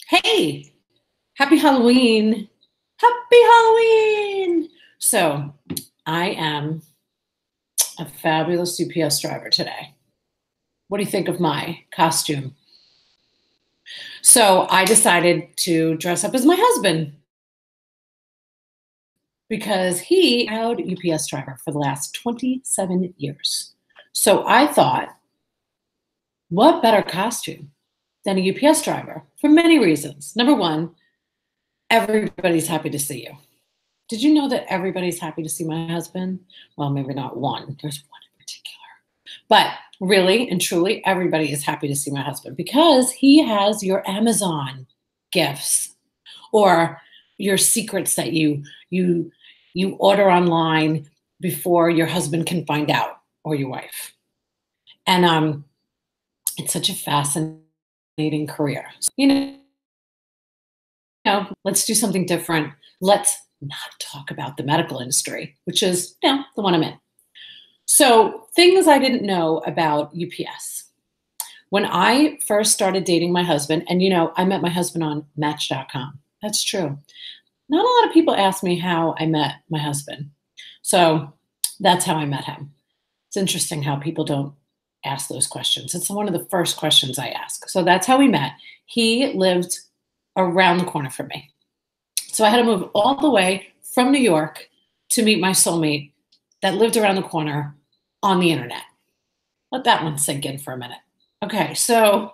Hey, happy Halloween. Happy Halloween. So, I am a fabulous UPS driver today. What do you think of my costume? So, I decided to dress up as my husband because he proud UPS driver for the last 27 years. So, I thought, what better costume than a UPS driver for many reasons. Number one, everybody's happy to see you. Did you know that everybody's happy to see my husband? Well, maybe not one. There's one in particular. But really and truly, everybody is happy to see my husband because he has your Amazon gifts or your secrets that you order online before your husband can find out or your wife. And it's such a fascinating career. Let's do something different. Let's not talk about the medical industry, which is, the one I'm in. So, things I didn't know about UPS. When I first started dating my husband, and I met my husband on Match.com. That's true. Not a lot of people ask me how I met my husband. So, that's how I met him. It's interesting how people don't ask those questions. It's one of the first questions I ask. So, that's how we met. He lived around the corner from me. So I had to move all the way from New York to meet my soulmate that lived around the corner on the internet. Let that one sink in for a minute. Okay, so,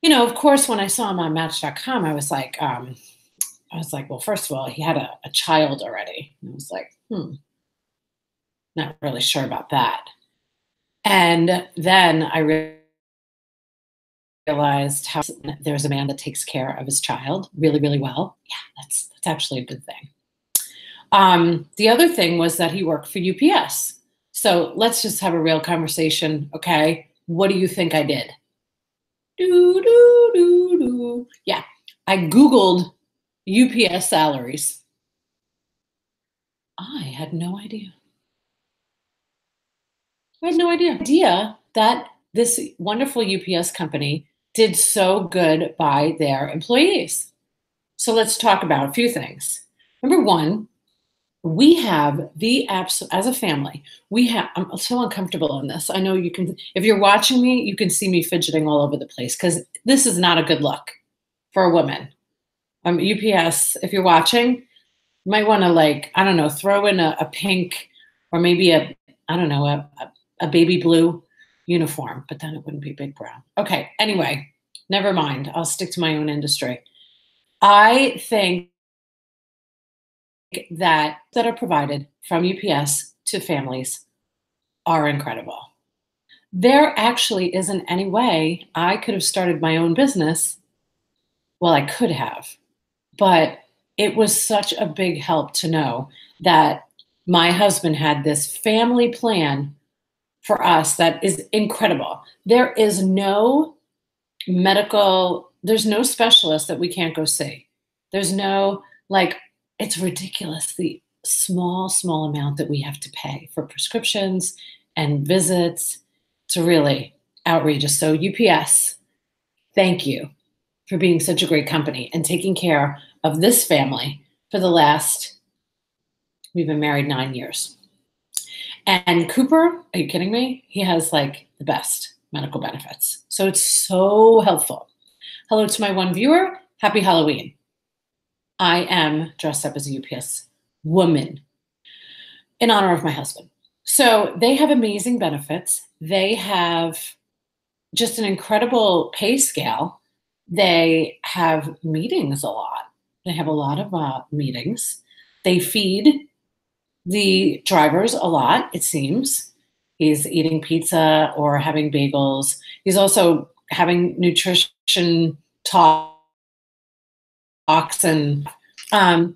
of course, when I saw him on Match.com, I was like, well, first of all, he had a child already. And I was like, not really sure about that. And then I realized how there's a man that takes care of his child really, really well. Yeah, that's actually a good thing. The other thing was that he worked for UPS. So let's just have a real conversation. Okay. What do you think I did? Do, do, do, do. Yeah. I Googled UPS salaries. I had no idea. I had no idea that this wonderful UPS company did so good by their employees. So let's talk about a few things. Number one, we have the apps as a family. I'm so uncomfortable in this. I know you can, if you're watching me, you can see me fidgeting all over the place because this is not a good look for a woman. UPS, if you're watching, you might want to, like, I don't know, throw in a pink or maybe I don't know, a baby blue uniform, but then it wouldn't be big brown. Okay. Anyway, never mind. I'll stick to my own industry. I think that are provided from UPS to families are incredible. There actually isn't any way I could have started my own business. Well, I could have, but it was such a big help to know that my husband had this family plan for us that is incredible. There's no specialist that we can't go see. There's no, like, it's ridiculous the small amount that we have to pay for prescriptions and visits. It's really outrageous. So, UPS, thank you for being such a great company and taking care of this family for the last, we've been married 9 years. And Cooper, are you kidding me? He has like the best medical benefits. So it's so helpful. Hello to my one viewer. Happy Halloween. I am dressed up as a UPS woman in honor of my husband. So they have amazing benefits. They have just an incredible pay scale. They have meetings a lot. They have a lot of meetings. They feed the drivers a lot, it seems. He's eating pizza or having bagels. He's also having nutrition talks, and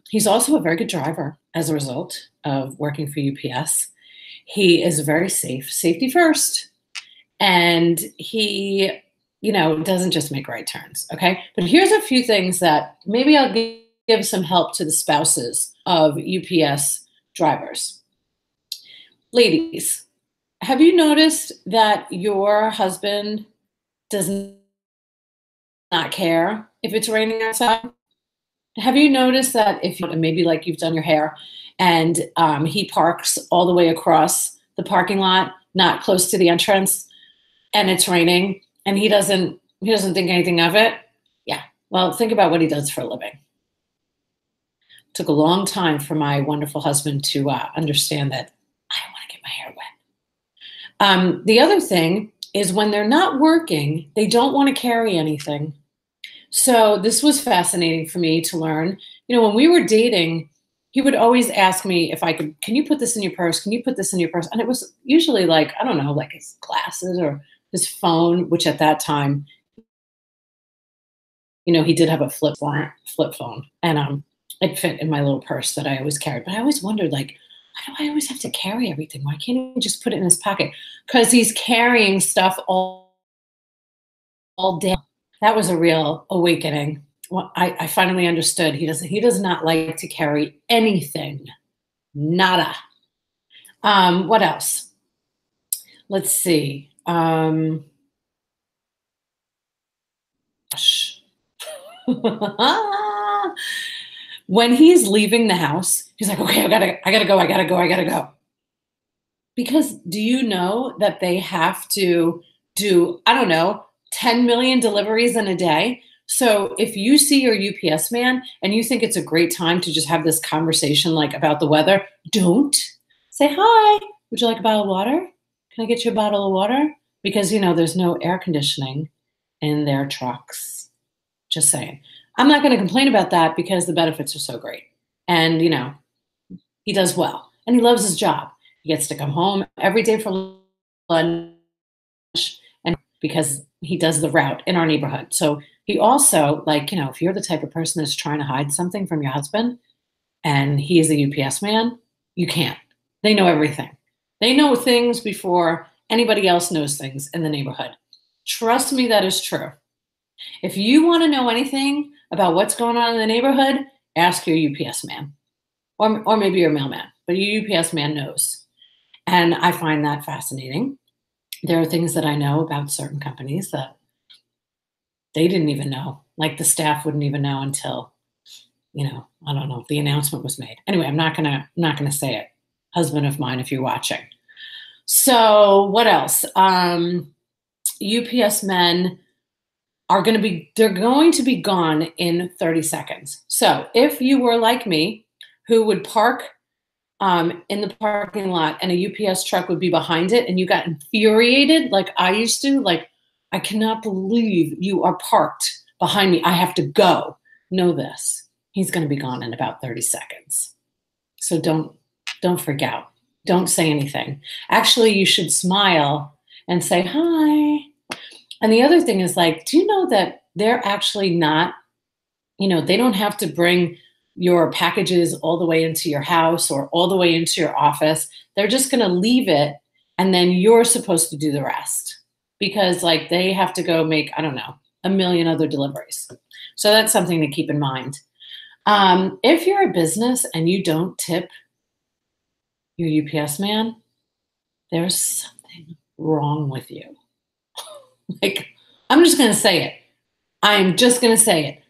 he's also a very good driver as a result of working for UPS. He is very safe, safety first, and he, doesn't just make right turns. Okay, but here's a few things that maybe I'll give some help to the spouses of UPS drivers. Ladies, have you noticed that your husband does not care if it's raining outside. Have you noticed that if maybe like you've done your hair and he parks all the way across the parking lot, not close to the entrance, and it's raining, and he doesn't think anything of it? Yeah. Well, think about what he does for a living. Took a long time for my wonderful husband to understand that I don't want to get my hair wet. The other thing is when they're not working, they don't want to carry anything. So this was fascinating for me to learn. When we were dating, he would always ask me if I could, can you put this in your purse? Can you put this in your purse? And it was usually like, I don't know, like his glasses or his phone, which at that time, he did have a flip phone. And it fit in my little purse that I always carried. But I always wondered, like, why do I always have to carry everything? Why can't he just put it in his pocket? Because he's carrying stuff all day. That was a real awakening. Well, I finally understood he does not like to carry anything. Nada. What else? Let's see. When he's leaving the house, he's like, okay, I gotta go. Because do you know that they have to do, I don't know, 10 million deliveries in a day? So if you see your UPS man and you think it's a great time to just have this conversation like about the weather, don't. Say, hi, would you like a bottle of water? Can I get you a bottle of water? Because, there's no air conditioning in their trucks. Just saying. I'm not going to complain about that because the benefits are so great. And, he does well. And he loves his job. He gets to come home every day for lunch, and because he does the route in our neighborhood. So he also, like, if you're the type of person that's trying to hide something from your husband and he is a UPS man, you can't. They know everything. They know things before anybody else knows things in the neighborhood. Trust me, that is true. If you want to know anything about what's going on in the neighborhood, ask your UPS man or maybe your mailman, but your UPS man knows. And I find that fascinating. There are things that I know about certain companies that they didn't even know, like the staff wouldn't even know until, I don't know, the announcement was made. Anyway, I'm not gonna say it. Husband of mine, if you're watching. So what else? UPS men they're going to be gone in 30 seconds. So if you were like me, who would park in the parking lot and a UPS truck would be behind it and you got infuriated like I used to, like, I cannot believe you are parked behind me. I have to go. Know this. He's going to be gone in about 30 seconds. So don't freak out. Don't say anything. Actually, you should smile and say, hi. And the other thing is, like, do you know that they're actually not, they don't have to bring your packages all the way into your house or all the way into your office. They're just going to leave it, and then you're supposed to do the rest because, like, they have to go make, I don't know, a million other deliveries. So that's something to keep in mind. If you're a business and you don't tip your UPS man, there's something wrong with you. Like, I'm just going to say it. I'm just going to say it.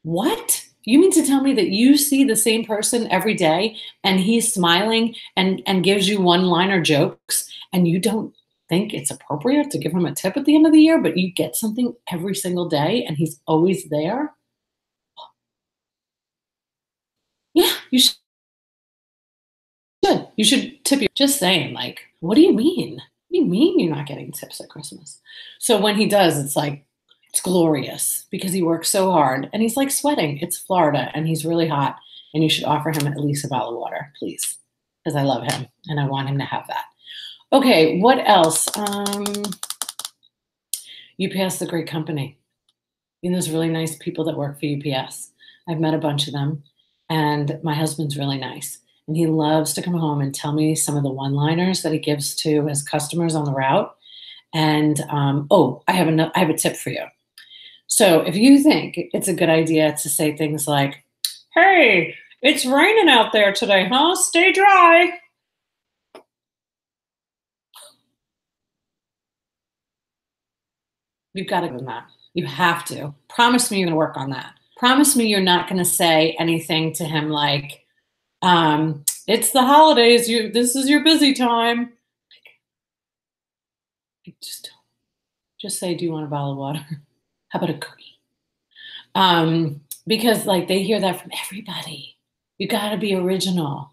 What? You mean to tell me that you see the same person every day and he's smiling and gives you one-liner jokes and you don't think it's appropriate to give him a tip at the end of the year, but you get something every single day and he's always there? Yeah, you should. You should tip. Just saying, like, what do you mean? What do you mean you're not getting tips at Christmas? So when he does, it's like, it's glorious because he works so hard and he's like sweating. It's Florida and he's really hot, and you should offer him at least a bottle of water, please, because I love him and I want him to have that. Okay, what else? UPS is a great company. There's really nice people that work for UPS. I've met a bunch of them, and my husband's really nice. And he loves to come home and tell me some of the one-liners that he gives to his customers on the route. And I have a tip for you. So if you think it's a good idea to say things like, hey, it's raining out there today, huh? Stay dry. You've got to do that. You have to. Promise me you're going to work on that. Promise me you're not going to say anything to him like, it's the holidays. This is your busy time. Like, just say, do you want a bottle of water? How about a cookie? Because like they hear that from everybody. You got to be original.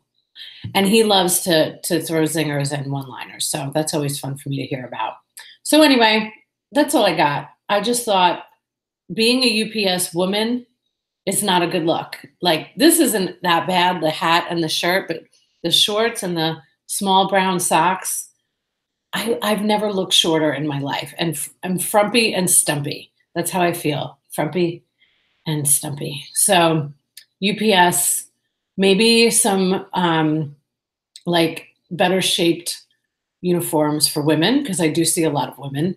And he loves to throw zingers and one-liners. So that's always fun for me to hear about. So anyway, that's all I got. I just thought being a UPS woman is not a good look. Like this isn't that bad, the hat and the shirt, but the shorts and the small brown socks, I've never looked shorter in my life. And I'm frumpy and stumpy. That's how I feel, frumpy and stumpy. So UPS, maybe some like better shaped uniforms for women, because I do see a lot of women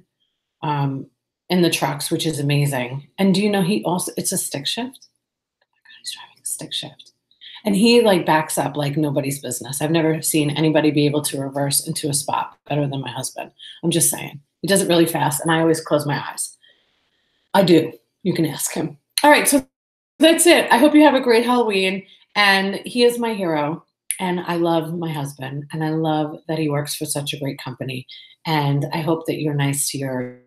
in the trucks, which is amazing. And do you know it's a stick shift? Oh my God, he's driving a stick shift. And he like backs up like nobody's business. I've never seen anybody be able to reverse into a spot better than my husband. I'm just saying. He does it really fast, and I always close my eyes. I do. You can ask him. All right, so that's it. I hope you have a great Halloween. And he is my hero. And I love my husband. And I love that he works for such a great company. And I hope that you're nice to your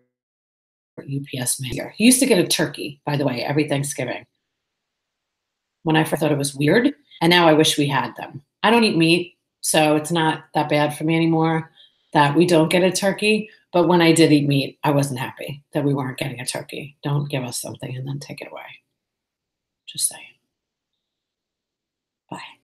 UPS man. He used to get a turkey, by the way, every Thanksgiving. When I first thought it was weird. And now I wish we had them. I don't eat meat, so it's not that bad for me anymore that we don't get a turkey. But when I did eat meat, I wasn't happy that we weren't getting a turkey. Don't give us something and then take it away. Just saying. Bye.